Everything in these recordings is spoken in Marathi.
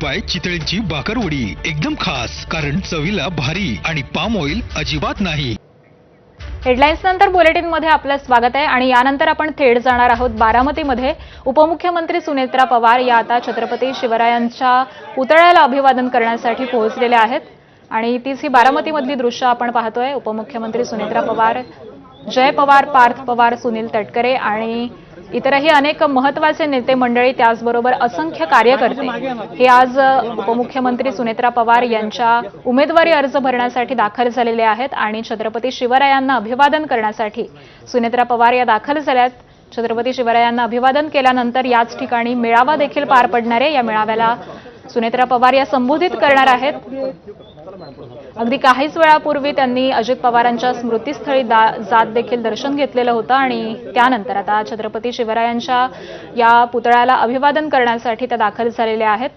बाय चितळेंची भाकरवडी एकदम खास, कारण चवीला भारी आणि पाम ऑइल अजिबात नाही। हेडलाईन्स नंतर बुलेटिन मध्ये आपलं स्वागत आहे आणि यानंतर आपण थेट जाणार आहोत बारामतीमध्ये। उपमुख्यमंत्री सुनेत्रा पवार या आता छत्रपती शिवरायांच्या पुतळ्याला अभिवादन करण्यासाठी पोहोचलेल्या आहेत आणि तीच ही बारामतीमधली दृश्य आपण पाहतोय। उपमुख्यमंत्री सुनेत्रा पवार, जय पवार, पार्थ पवार, सुनील तटकरे आणि इतरही अनेक महत्त्वाचे नेते मंडळी, त्याचबरोबर असंख्य कार्यकर्ते हे आज उपमुख्यमंत्री सुनेत्रा पवार यांच्या उमेदवारी अर्ज भरण्यासाठी दाखल झालेले आहेत आणि छत्रपती शिवरायांना अभिवादन करण्यासाठी सुनेत्रा पवार या दाखल झाल्यात। छत्रपती शिवरायांना अभिवादन केल्यानंतर याच ठिकाणी मेळावा देखील पार पडणार आहे। या मेळाव्याला सुनेत्रा पवार या संबोधित करणार आहेत। अगदी काहीच वेळापूर्वी त्यांनी अजित पवारांच्या स्मृतीस्थळी जात देखील दर्शन घेतलेलं होतं आणि त्यानंतर आता छत्रपती शिवरायांच्या या पुतळ्याला अभिवादन करण्यासाठी त्या दाखल झालेल्या आहेत।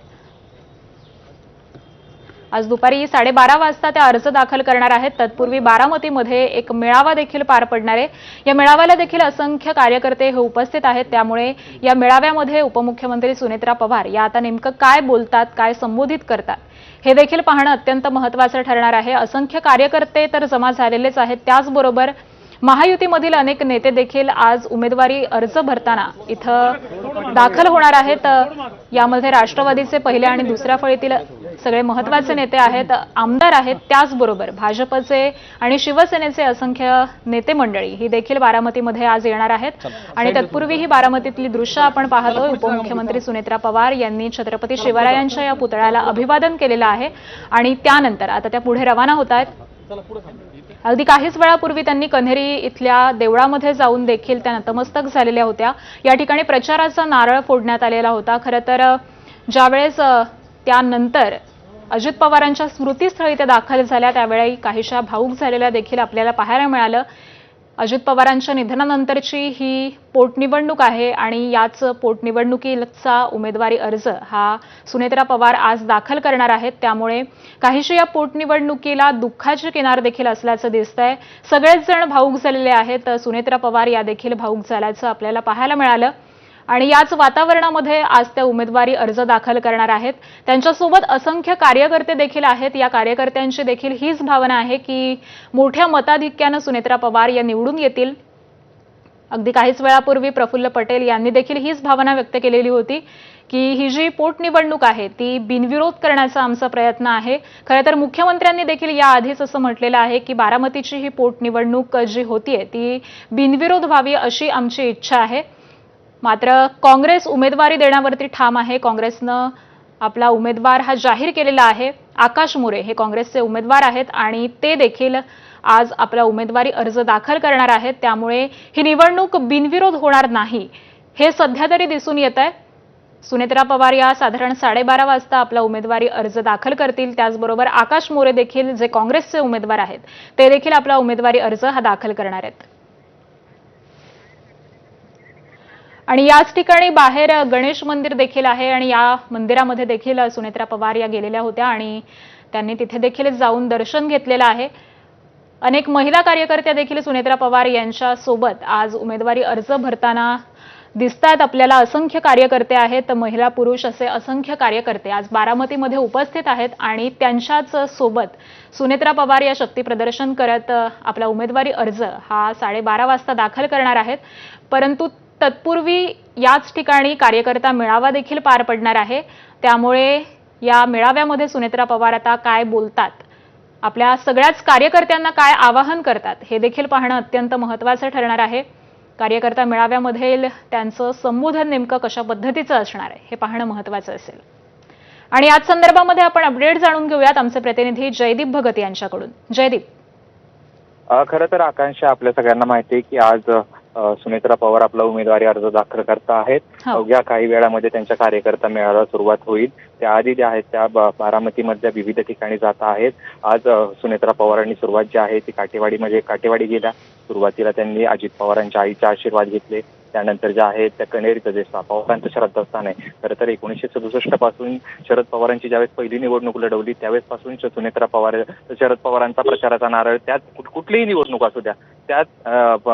आज दुपारी 12:30 वाजता त्या अर्ज दाखल करणार आहेत। तत्पूर्वी बारामतीमध्ये एक मेळावा देखील पार पडणार आहे। या मेळाव्याला देखील असंख्य कार्यकर्ते हे उपस्थित आहेत, त्यामुळे या मेळाव्यामध्ये उपमुख्यमंत्री सुनेत्रा पवार या आता नेमकं काय बोलतात, काय संबोधित करतात हे देखील पाहणं अत्यंत महत्त्वाचं ठरणार आहे। असंख्य कार्यकर्ते तर जमा झालेलेच आहेत, त्याचबरोबर महायुतीमधील अनेक नेते देखील आज उमेदवारी अर्ज भरताना इथं दाखल होणार आहेत। यामध्ये राष्ट्रवादीचे पहिल्या आणि दुसऱ्या फळीतील सगळे महत्त्वाचे नेते आहेत, आमदार आहेत, त्याचबरोबर भाजपचे आणि शिवसेनेचे असंख्य नेते मंडळी ही देखील बारामतीमध्ये आज येणार आहेत आणि तत्पूर्वी ही बारामतीतली दृश्य आपण पाहतोय। उपमुख्यमंत्री सुनेत्रा पवार यांनी छत्रपती शिवरायांच्या या पुतळ्याला अभिवादन केलेलं आहे आणि त्यानंतर आता त्या पुढे रवाना होत आहेत। अगदी काहीच वेळापूर्वी त्यांनी कन्हेरी इथल्या देवळामध्ये जाऊन देखील त्या नतमस्तक झालेल्या होत्या। या ठिकाणी प्रचाराचा नारळ फोडण्यात आलेला होता। खरं तर ज्यावेळेस त्यानंतर अजित पवारांच्या स्मृतीस्थळी त्या दाखल झाल्या त्यावेळी काहीशा भावूक झालेल्या देखील आपल्याला पाहायला मिळालं। अजित पवारांच्या निधनानंतरची ही पोटनिवडणूक आहे आणि याच पोटनिवडणुकीचा उमेदवारी अर्ज हा सुनेत्रा पवार आज दाखल करणार आहेत, त्यामुळे काहीशी या पोटनिवडणुकीला दुःखाची किनार देखील असल्याचं दिसतंय। सगळेच जण भावूक झालेले आहेत, सुनेत्रा पवार या देखील भावूक झाल्याचं आपल्याला पाहायला मिळालं आणि याच वातावरणामध्ये आज त्या उमेदवारी अर्ज दाखल करणार आहेत। त्यांच्यासोबत असंख्य कार्यकर्ते देखील आहेत। या कार्यकर्त्यांची देखील हीच भावना आहे की मोठ्या मताधिक्यानं सुनेत्रा पवार या निवडून येतील। अगदी काहीच वेळापूर्वी प्रफुल्ल पटेल यांनी देखील हीच भावना व्यक्त केलेली होती की ही जी पोटनिवडणूक आहे ती बिनविरोध करण्याचा आमचा प्रयत्न आहे। खरं तर मुख्यमंत्र्यांनी देखील याआधीच असं म्हटलेलं आहे की बारामतीची ही पोटनिवडणूक जी होतीये ती बिनविरोध व्हावी अशी आमची इच्छा आहे। मात्र काँग्रेस उमेदवारी देण्यावरती ठाम आहे। काँग्रेसनं आपला उमेदवार हा जाहीर केलेला आहे। आकाश मोरे हे काँग्रेसचे उमेदवार आहेत आणि ते देखील आज आपला उमेदवारी अर्ज दाखल करणार आहेत, त्यामुळे ही निवडणूक बिनविरोध होणार नाही हे सध्या तरी दिसून येत आहे। सुनेत्रा पवार या साधारण 12:30 वाजता आपला उमेदवारी अर्ज दाखल करतील। त्याचबरोबर आकाश मोरे देखील जे काँग्रेसचे उमेदवार आहेत ते देखील आपला उमेदवारी अर्ज हा दाखल करणार आहेत। आणि याच ठिकाणी बाहेर गणेश मंदिर देखील आहे आणि या मंदिरामध्ये देखील सुनेत्रा पवार या गेलेल्या होत्या आणि त्यांनी तिथे देखील जाऊन दर्शन घेतलेलं आहे। अनेक महिला कार्यकर्त्या देखील सुनेत्रा पवार यांच्या सोबत आज उमेदवारी अर्ज भरताना दिसतात आपल्याला। असंख्य कार्यकर्ते आहेत, महिला पुरुष असे असंख्य कार्यकर्ते आज बारामतीमध्ये उपस्थित आहेत आणि त्यांच्याच सोबत सुनेत्रा पवार या शक्ती प्रदर्शन करत आपला उमेदवारी अर्ज हा 12:30 वाजता दाखल करणार आहेत। परंतु तत्पूर्वी याच ठिकाणी कार्यकर्ता मेळावा देखील पार पडणार आहे, त्यामुळे या मेळाव्यामध्ये सुनेत्रा पवार आता काय बोलतात, आपल्या सगळ्याच कार्यकर्त्यांना काय आवाहन करतात हे देखील पाहणं अत्यंत महत्त्वाचं ठरणार आहे। कार्यकर्ता मेळाव्यामध्ये त्यांचं संबोधन नेमकं कशा पद्धतीचं असणार आहे हे पाहणं महत्त्वाचं असेल। आणि याच संदर्भामध्ये आपण अपडेट जाणून घेऊयात आमचे प्रतिनिधी जयदीप भगत यांच्याकडून। जयदीप, खरं तर आकांक्षा आपल्या सगळ्यांना माहिती आहे की आज सुनेत्रा पवार आपला उमेदवारी अर्ज दाखल करत आहेत। अवघ्या काही वेळामध्ये त्यांच्या कार्यकर्ता मेळाव्याला सुरुवात होईल। त्याआधी ज्या आहेत त्या बारामतीमधल्या विविध ठिकाणी जात आहेत। आज सुनेत्रा पवारांनी सुरुवात जी आहे ती काटेवाडी गेल्या। सुरुवातीला त्यांनी अजित पवारांच्या आईचे आशीर्वाद घेतले, त्यानंतर जे आहे त्या कन्हेरीचं जे पवारांचं श्रद्धास्थान आहे, खरं तर 1967 पासून शरद पवारांची ज्यावेळेस पहिली निवडणूक लढवली त्यावेळेस पासून सुनेत्रा पवार शरद पवारांचा प्रचाराचा नारळ त्यात कुठलीही निवडणूक असू द्या त्याच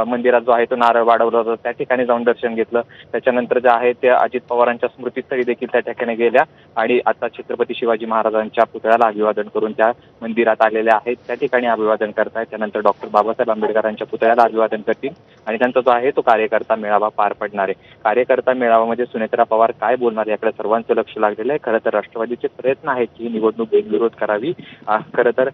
मंदिरात जो आहे तो नारळ वाढवला होता, त्या ठिकाणी जाऊन दर्शन घेतलं. त्याच्यानंतर जे आहे ते अजित पवारांच्या स्मृतीस्थळी देखील त्या ठिकाणी गेल्या आणि आता छत्रपती शिवाजी महाराजांच्या पुतळ्याला अभिवादन करून त्या मंदिरात आलेल्या आहेत. त्या ठिकाणी अभिवादन करतायत. त्यानंतर डॉक्टर बाबासाहेब आंबेडकरांच्या पुतळ्याला अभिवादन करतील आणि त्यांचा जो आहे तो कार्यकर्ता मेळावा पार पडणार आहे. कार्यकर्ता मेळाव्यामध्ये सुनेत्रा पवार काय बोलणार याकडे सर्वांचं लक्ष लागलेलं आहे. खरं तर राष्ट्रवादीचे प्रयत्न आहेत की ही निवडणूक बिनविरोध करावी. खरं तर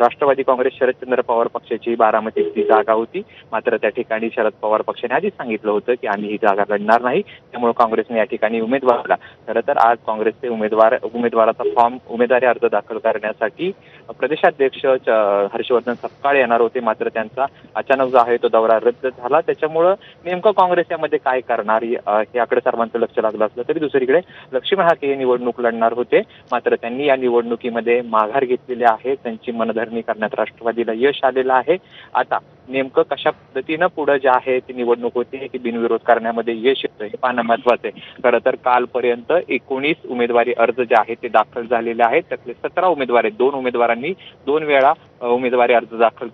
राष्ट्रवादी काँग्रेस शरदचंद्र पवार पक्षाची बारामतीची जागा होती, मात्र त्या ठिकाणी शरद पवार पक्षाने आधीच सांगितलं होतं की आम्ही ही जागा लढणार नाही, त्यामुळे काँग्रेसने या ठिकाणी उमेदवार. खरं तर आज काँग्रेसचे उमेदवाराचा फॉर्म उमेदवारी अर्ज दाखल करण्यासाठी प्रदेशाध्यक्ष हर्षवर्धन सपकाळ येणार होते, मात्र त्यांचा अचानक जो आहे तो दौरा रद्द झाला. त्याच्यामुळं नेमकं काँग्रेस यामध्ये काय करणार याकडे सर्वांचं लक्ष लागलं असलं तरी दुसरीकडे लक्ष्मण हाके हे निवडणूक लढणार होते, मात्र त्यांनी या निवडणुकीमध्ये माघार घेतलेली आहे. त्यांची मनधरणी करण्यात राष्ट्रवादीला यश आलेलं आहे. आता नेमकं कशा पद्धतीनं पुढे जे आहे ती निवडणूक होती ती बिनविरोध करण्यामध्ये यश येतं हे पाहणं महत्वाचं आहे. खरं तर कालपर्यंत 19 उमेदवारी अर्ज जे आहेत ते दाखल झालेले आहेत. त्यातले 17 उमेदवार आहेत. 2 उमेदवारांनी 2 वेळा उमेदवारी अर्ज दाखल केले.